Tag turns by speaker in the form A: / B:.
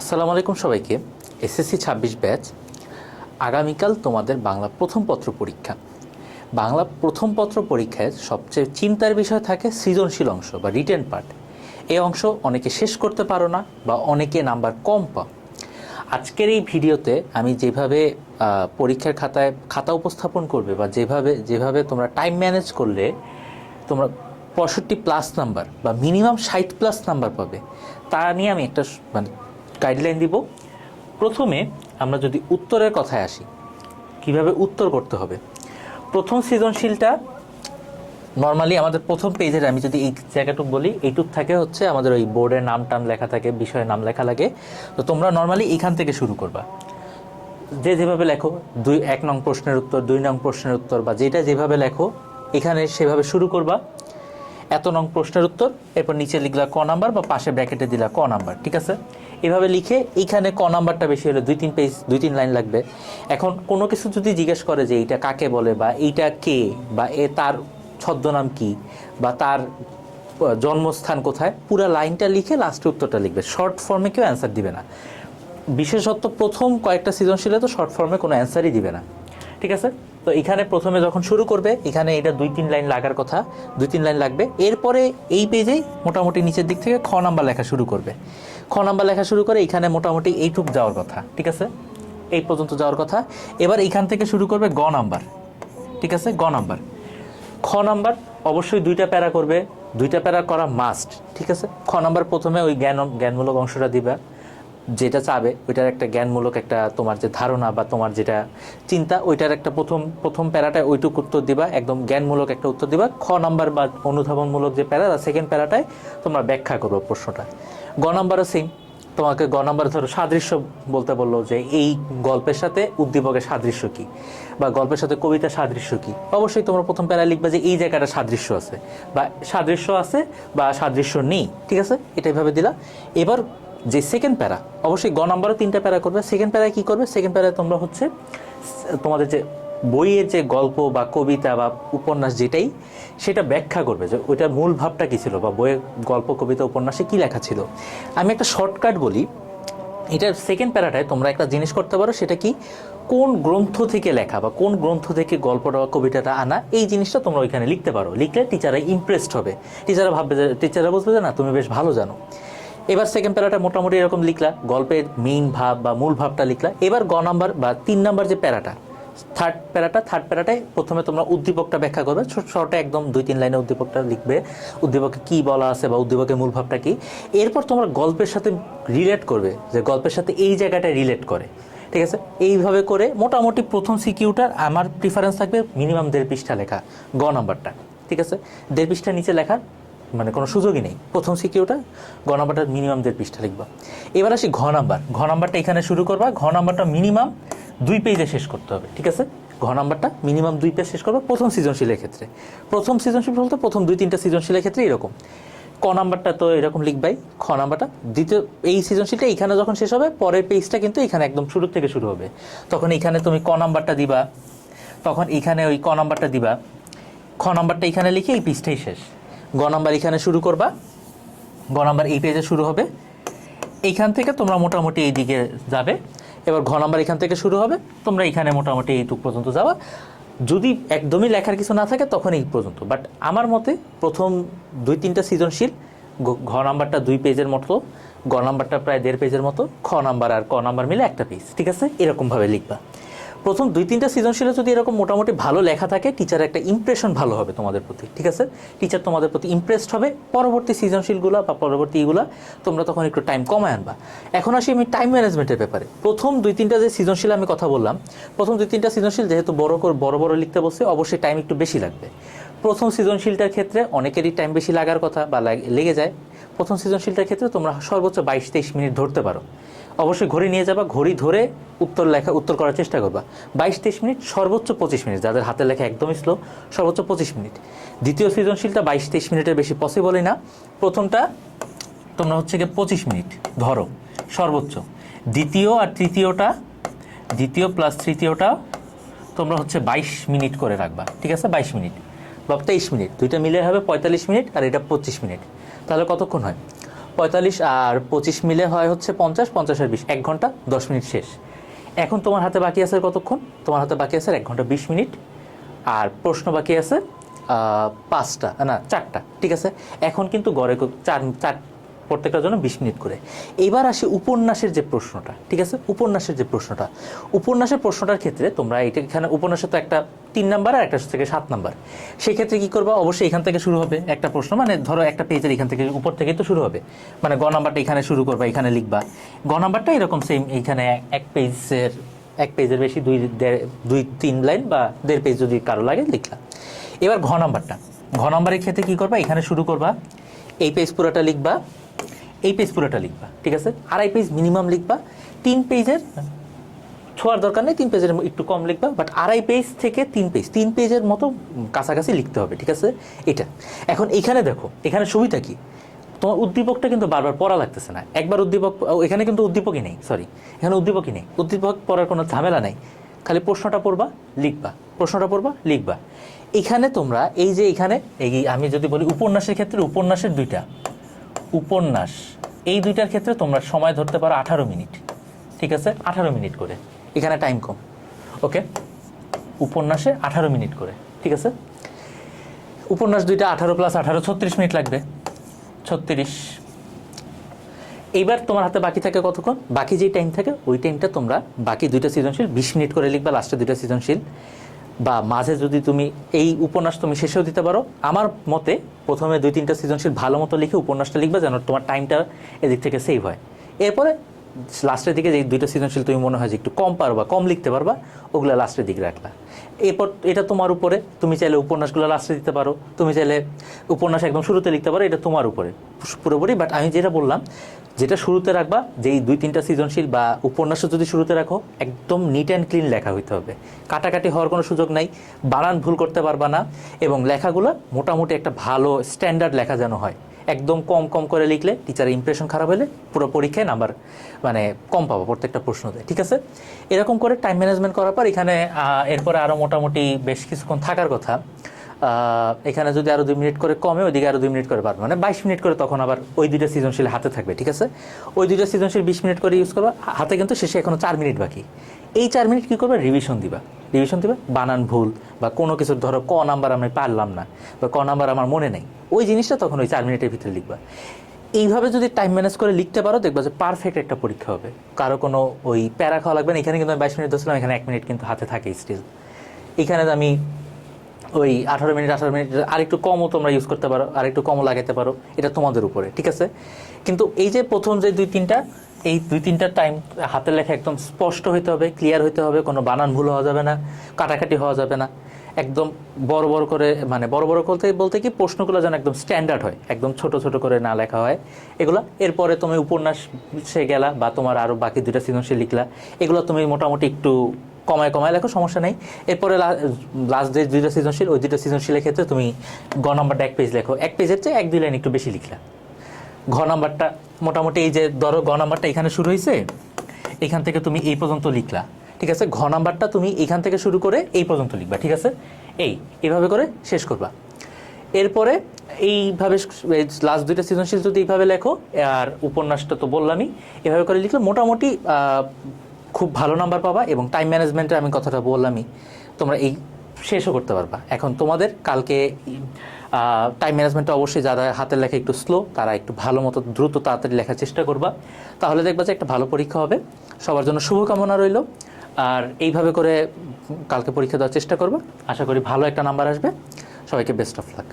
A: আসসালামু আলাইকুম সবাইকে। এসএসসি 26 ব্যাচ, আগামীকাল তোমাদের বাংলা প্রথম পত্র পরীক্ষা। বাংলা প্রথম পত্র পরীক্ষায় সবচেয়ে চিন্তার বিষয় থাকে সৃজনশীল অংশ বা রিটেন পার্ট। এই অংশ অনেকে শেষ করতে পারো না বা অনেকে নাম্বার কম পাও। আজকের এই ভিডিওতে আমি যেভাবে পরীক্ষার খাতা উপস্থাপন করবে বা যেভাবে তোমরা টাইম ম্যানেজ করলে তোমরা 65+ নাম্বার বা মিনিমাম 60+ নাম্বার পাবে, তা নিয়ে আমি একটা গাইডলাইন দিব। প্রথমে আমরা যদি উত্তরের কথায় আসি, কিভাবে উত্তর করতে হবে। প্রথম সৃজনশীলটা নর্মালি আমাদের প্রথম পেজের, আমি যদি এই জায়গাটুকু বলি, এইটুক থাকে হচ্ছে আমাদের ওই বোর্ডের নাম টাম লেখা থাকে, বিষয়ের নাম লেখা লাগে। তো তোমরা নর্মালি এইখান থেকে শুরু করবা, যেভাবে লেখো 1 নং প্রশ্নের উত্তর, 2 নং প্রশ্নের উত্তর বা যেটা যেভাবে লেখো এখানে সেভাবে শুরু করবা। এত নং প্রশ্নের উত্তর, এরপর নিচে লিখলা ক নাম্বার বা পাশে ব্র্যাকেটে দিলা ক নাম্বার, ঠিক আছে। এভাবে লিখে এইখানে ক নাম্বারটা বেশি হলে 2-3 পেজ 2-3 লাইন লাগবে। এখন কোনো কিছু যদি জিজ্ঞেস করে যে এইটা কাকে বলে বা এইটা কে বা তার ছদ্মনাম কি বা তার জন্মস্থান কোথায়, পুরো লাইনটা লিখে লাস্টে উত্তরটা লিখবে। শর্ট ফর্মে কেউ অ্যান্সার দিবে না, বিশেষত প্রথম কয়েকটা সৃজনশীলে তো শর্ট ফর্মে কোনো অ্যান্সারই দিবে না, ঠিক আছে। তো এখানে প্রথমে যখন শুরু করবে এখানে এটা 2-3 লাইন লাগার কথা, 2-3 লাইন লাগবে। এরপরে এই পেজেই মোটামুটি নিচের দিক থেকে খ নাম্বার লেখা শুরু করবে। খ নাম্বার লেখা শুরু করে এখানে মোটামুটি এইটুক যাওয়ার কথা, ঠিক আছে, এই পর্যন্ত যাওয়ার কথা। এবার এইখান থেকে শুরু করবে গ নাম্বার, ঠিক আছে। গ নাম্বার, খ নাম্বার অবশ্যই 2টা প্যারা করবে, 2টা প্যারা করা মাস্ট, ঠিক আছে। খ নাম্বার প্রথমে ওই জ্ঞানমূলক অংশটা দিবা, যেটা চাবে ওইটার একটা জ্ঞানমূলক একটা তোমার যে ধারণা বা তোমার যেটা চিন্তা, ওইটার একটা প্রথম প্যারাটায় ওইটুকু উত্তর দিবা, একদম জ্ঞানমূলক একটা উত্তর দিবা। খ নাম্বার বা অনুধাবনমূলক যে প্যারা, সেকেন্ড প্যারাটায় তোমরা ব্যাখ্যা করবো প্রশ্নটা। গ নাম্বারও সেম, তোমাকে গ নাম্বার ধরো সাদৃশ্য বলতে বললো যে এই গল্পের সাথে উদ্দীপকের সাদৃশ্য কী বা গল্পের সাথে কবিতার সাদৃশ্য কী, অবশ্যই তোমরা প্রথম প্যারা লিখবা যে এই জায়গাটা সাদৃশ্য আছে বা সাদৃশ্য আছে বা সাদৃশ্য নেই, ঠিক আছে। এটা এইভাবে দিলা। এবার যে সেকেন্ড প্যারা, অবশ্যই গ নাম্বারও 3টা প্যারা করবে। সেকেন্ড প্যারায় কী করবে, সেকেন্ড প্যারায় তোমরা হচ্ছে তোমাদের যে বইয়ের যে গল্প বা কবিতা বা উপন্যাস যেটাই, সেটা ব্যাখ্যা করবে যে ওইটার মূল ভাবটা কী ছিল বা বইয়ের গল্প কবিতা উপন্যাসে কী লেখা ছিল। আমি একটা শর্টকাট বলি, এটার সেকেন্ড প্যারাটায় তোমরা একটা জিনিস করতে পারো, সেটা কি কোন গ্রন্থ থেকে লেখা বা কোন গ্রন্থ থেকে গল্পটা বা কবিতাটা আনা, এই জিনিসটা তোমরা ওইখানে লিখতে পারো। লিখলে টিচাররা ইমপ্রেসড হবে, টিচাররা ভাববে যে, টিচাররা বুঝবে যে না তুমি বেশ ভালো জানো। এবার সেকেন্ড প্যারাটা মোটামুটি এরকম লিখলা, গল্পের মেইন ভাব বা মূল ভাবটা লিখলা। এবার গ নাম্বার বা 3 নাম্বার যে প্যারাটা, থার্ড প্যারাটায় প্রথমে তোমরা উদ্দীপকটা ব্যাখ্যা করবে, শর্টে একদম 2-3 লাইনে উদ্দীপকটা লিখবে, উদ্দীপকে কী বলা আছে বা উদ্দীপকের মূল ভাবটা কী। এরপর তোমরা গল্পের সাথে রিলেট করবে, যে গল্পের সাথে এই জায়গাটায় রিলেট করে, ঠিক আছে। এইভাবে করে মোটামুটি প্রথম সিকিউটার আমার প্রিফারেন্স থাকবে মিনিমাম 1.5 পৃষ্ঠা লেখা, গ নাম্বারটা, ঠিক আছে। 1.5 পৃষ্ঠা নিচে লেখার মানে কোনো সুযোগই নেই। প্রথম সিকিউটা গ নাম্বারটা মিনিমাম 1.5 পৃষ্ঠা লিখবা। এবার আসি ঘ নাম্বার। ঘ নাম্বারটা এখানে শুরু করবা, ঘ নাম্বারটা মিনিমাম 2 পেজে শেষ করতে হবে, ঠিক আছে। ঘ নাম্বারটা মিনিমাম 2 পেজ শেষ করবা প্রথম সৃজনশীলের ক্ষেত্রে। প্রথম সৃজনশীল বলতে প্রথম 2-3টা সৃজনশীলের ক্ষেত্রে এরকম। ক নাম্বারটা তো এরকম লিখবাই। খ নাম্বারটা দ্বিতীয় এই সৃজনশীলটা এইখানে যখন শেষ হবে, পরের পেজটা কিন্তু এখানে একদম শুরু থেকে শুরু হবে, তখন এখানে তুমি ক নাম্বারটা দিবা, তখন এখানে ওই ক নাম্বারটা দিবা। খ নাম্বারটা এখানে লিখে এই পেজটাই শেষ। গ নাম্বার এখানে শুরু করবা, গ নাম্বার এই পেজে শুরু হবে, এইখান থেকে তোমরা মোটামুটি এই দিকে যাবে। এবার ঘ নাম্বার এখান থেকে শুরু হবে, তোমরা এখানে মোটামুটি এইটুক পর্যন্ত যাবা। যদি একদমই লেখার কিছু না থাকে তখন এই পর্যন্ত। বাট আমার মতে প্রথম 2-3টা সৃজনশীল, ঘ নাম্বারটা 2 পেজের মতো, গ নাম্বারটা প্রায় 1.5 পেজের মতো, খ নাম্বার আর ক নাম্বার মিলে একটা পেজ, ঠিক আছে। এরকমভাবে লিখবা। প্রথম 2-3টা সৃজনশীলে যদি এরকম মোটামুটি ভালো লেখা থাকে, টিচারের একটা ইমপ্রেশন ভালো হবে তোমাদের প্রতি, ঠিক আছে। টিচার তোমাদের প্রতি ইমপ্রেসড হবে। পরবর্তী সৃজনশীলগুলো বা পরবর্তী এগুলো তোমরা তখন একটু টাইম কমায় আনবা। এখন আসি আমি টাইম ম্যানেজমেন্টের ব্যাপারে। প্রথম 2-3টা যে সৃজনশীল আমি কথা বললাম, প্রথম 2-3টা সৃজনশীল যেহেতু বড় বড় লিখতে বসছে, অবশ্যই টাইম একটু বেশি লাগবে। প্রথম সৃজনশীলটার ক্ষেত্রে অনেকেরই টাইম বেশি লাগার কথা বা লেগে যায়। প্রথম সৃজনশীলটার ক্ষেত্রে তোমরা সর্বোচ্চ 22-23 মিনিট ধরতে পারো। অবশ্যই ঘড়ি নিয়ে যাবা, ঘড়ি ধরে উত্তর করার চেষ্টা করবা। 22-23 মিনিট, সর্বোচ্চ 25 মিনিট, যাদের হাতের লেখা একদমই স্লো, সর্বোচ্চ 25 মিনিট। দ্বিতীয় সৃজনশীলটা 22-23 মিনিটের বেশি পসিবলই না। প্রথমটা তোমরা হচ্ছে গিয়ে 25 মিনিট ধরো সর্বোচ্চ। দ্বিতীয় প্লাস তৃতীয়টা তোমরা হচ্ছে 22 মিনিট করে রাখবা, ঠিক আছে। 22 মিনিট বা 23 মিনিট, দুইটা মিলে হবে 45 মিনিট, আর এটা 25 মিনিট। তাহলে কতক্ষণ হয়? 45 আর 25 মিলে হয় হচ্ছে 50, 50 আর 20, 1 ঘন্টা 10 মিনিট শেষ। এখন তোমার হাতে বাকি আছে কতক্ষণ? তোমার হাতে বাকি আছে 1 ঘন্টা 20 মিনিট, আর প্রশ্ন বাকি আছে 5টা না 4টা, ঠিক আছে। এখন কিন্তু গড়ে চার প্রত্যেকটার জন্য 20 মিনিট করে। এইবার আসি উপন্যাসের যে প্রশ্নটা, ঠিক আছে। উপন্যাসের প্রশ্নটার ক্ষেত্রে তোমরা এটা এখানে উপন্যাসে তো একটা 3 নাম্বার আর একটা থেকে 7 নাম্বার। সেই ক্ষেত্রে কী করবা? অবশ্যই এখান থেকে শুরু হবে একটা প্রশ্ন, মানে ধরো একটা পেজের এখান থেকে উপর থেকেই তো শুরু হবে, মানে গ নাম্বারটা এখানে শুরু করবা, এখানে লিখবা। গ নাম্বারটা এরকম সেম, এইখানে এক পেজের বেশি 2-3 লাইন বা 1.5 পেজ যদি কারো লাগে লিখলা। এবার ঘ নাম্বারের ক্ষেত্রে কী করবা? এখানে শুরু করবা, এই পেজ পুরোটা লিখবা, ঠিক আছে। 2.5 পেজ মিনিমাম লিখবা। 3 পেজের ছোঁয়ার দরকার নেই, 3 পেজের একটু কম লিখবা, বাট 2.5 পেজ থেকে 3 পেজের মতো কাছাকাছি লিখতে হবে, ঠিক আছে। এটা এখন এখানে দেখো, এখানে সুবিধা কি, তোমার উদ্দীপকটা কিন্তু বারবার পড়া লাগতেছে না। একবার উদ্দীপক, এখানে কিন্তু উদ্দীপকই নেই, এখানে উদ্দীপকই নেই, উদ্দীপক পড়ার কোনো ঝামেলা নাই, খালি প্রশ্নটা পড়বা লিখবা। এখানে তোমরা এই যে এখানে আমি যদি বলি উপন্যাসের ক্ষেত্রে, উপন্যাসের উপন্যাস এই দুইটার ক্ষেত্রে তোমরা সময় ধরতে পারো 18 মিনিট, ঠিক আছে। 18 মিনিট করে, এখানে টাইম কম, ওকে। উপন্যাসে 18 মিনিট করে, ঠিক আছে। উপন্যাস দুইটা 18 + 18 36 মিনিট লাগবে, 36। এইবার তোমার হাতে বাকি থাকে কতক্ষণ? বাকি যেই টাইম থাকে ওই টাইমটা তোমরা বাকি 2টা সৃজনশীল 20 মিনিট করে লিখবা, লাস্টে 2টা সৃজনশীল, বা মাঝে যদি তুমি এই উপন্যাস তুমি শেষেও দিতে পারো। আমার মতে প্রথমে 2-3টা সৃজনশীল ভালো মতো লিখে উপন্যাসটা লিখবা, যেন তোমার টাইমটা এদিক থেকে সেভ হয়। এরপরে লাস্টের দিকে যে 2টা সৃজনশীল তুমি মনে হয় যে একটু কম পারবা, কম লিখতে পারবা, ওগুলো লাস্টের দিকে রাখলা। এরপর এটা তোমার উপরে, তুমি চাইলে উপন্যাসগুলো লাস্টে দিতে পারো, তুমি চাইলে উপন্যাস একদম শুরুতে লিখতে পারো, এটা তোমার উপরে পুরোপুরি। বাট আমি যেটা বললাম, যেটা শুরুতে রাখবা, যেই 2-3টা সৃজনশীল বা উপন্যাসও যদি শুরুতে রাখো, একদম নিট অ্যান্ড ক্লিন লেখা হইতে হবে, কাটাকাটি হওয়ার কোনো সুযোগ নাই, বানান ভুল করতে পারবা না, এবং লেখাগুলো মোটামুটি একটা ভালো স্ট্যান্ডার্ড লেখা যেন হয়। একদম কম করে লিখলে টিচারের ইমপ্রেশন খারাপ হলে পুরো পরীক্ষায় নাম্বার মানে কম পাবো প্রত্যেকটা প্রশ্নতে, ঠিক আছে। এরকম করে টাইম ম্যানেজমেন্ট করার পর এখানে এরপরে আরও মোটামুটি বেশ কিছুক্ষণ থাকার কথা। এখানে যদি আরও 2 মিনিট করে কমে, ওইদিকে আরও 2 মিনিট করে পারবে, মানে 22 মিনিট করে তখন আবার ওই 2টা সৃজনশীল হাতে থাকবে, ঠিক আছে। ওই 2টা সৃজনশীল 20 মিনিট করে ইউজ করবা, হাতে কিন্তু শেষে এখনো 4 মিনিট বাকি। এই 4 মিনিট কী করবে? রিভিশন দিবা, বানান ভুল বা কোনো কিছু, ধরো ক নাম্বার আমি পারলাম না বা ক নাম্বার আমার মনে নেই, ওই জিনিসটা তখন ওই 4 মিনিটের ভিতরে লিখবা। এইভাবে যদি টাইম ম্যানেজ করে লিখতে পারো, দেখবা যে পারফেক্ট একটা পরীক্ষা হবে, কারো কোনো ওই প্যারা খাওয়া লাগবে না। এখানে কিন্তু আমি 22 মিনিট ধরছিলাম, এখানে 1 মিনিট কিন্তু হাতে থাকে স্টিল। এখানে আমি ওই 18 মিনিট আরেকটু কমও তোমরা ইউজ করতে পারো, আরেকটু কমও লাগাতে পারো, এটা তোমাদের উপরে, ঠিক আছে। কিন্তু এই যে প্রথম যে 2-3টা টাইম হাতের লেখা একদম স্পষ্ট হইতে হবে, ক্লিয়ার হইতে হবে, কোনো বানান ভুল হওয়া যাবে না, কাটাকাটি হওয়া যাবে না, একদম বড় করে, মানে বড় বলতে কি প্রশ্নগুলো যেন একদম স্ট্যান্ডার্ড হয়, একদম ছোট করে না লেখা হয় এগুলো। এরপরে তুমি উপন্যাসে গেলা বা তোমার আরও বাকি 2টা সৃজনশীল লিখলা, এগুলো তুমি মোটামুটি একটু কমায় লেখো, সমস্যা নেই। এরপরে লাস্ট যে 2টা সৃজনশীল, ওই 2টা সৃজনশীলের ক্ষেত্রে তুমি গ নাম্বারটা 1 পেজ লেখো, 1 পেজের চেয়ে 1-2 লাইন একটু বেশি লিখলা। ঘ নাম্বারটা মোটামুটি এই যে ধরো গ নাম্বারটা এখানে শুরু হয়েছে, এখান থেকে তুমি এই পর্যন্ত লিখলা, ঠিক আছে। ঘ নাম্বারটা তুমি এখান থেকে শুরু করে এই পর্যন্ত লিখবা, ঠিক আছে। এইভাবে করে শেষ করবা। এরপরে এইভাবে লাস্ট 2টা সৃজনশীল যদি এইভাবে লেখো, আর উপন্যাসটা তো বললামই, এভাবে করে লিখলে মোটামুটি খুব ভালো নাম্বার পাবা। এবং টাইম ম্যানেজমেন্টে আমি কথাটা বললামই, তোমরা এই শেষও করতে পারবা। এখন তোমাদের কালকে টাইম ম্যানেজমেন্টটা অবশ্যই, যারা হাতের লেখা একটু স্লো, তারা একটু ভালো মতো দ্রুত তাড়াতাড়ি লেখার চেষ্টা করবা, তাহলে দেখবা যে একটা ভালো পরীক্ষা হবে। সবার জন্য শুভকামনা রইল। আর এইভাবে করে কালকে পরীক্ষা দেওয়ার চেষ্টা করবা, আশা করি ভালো একটা নাম্বার আসবে। সবাইকে বেস্ট অফ লাক।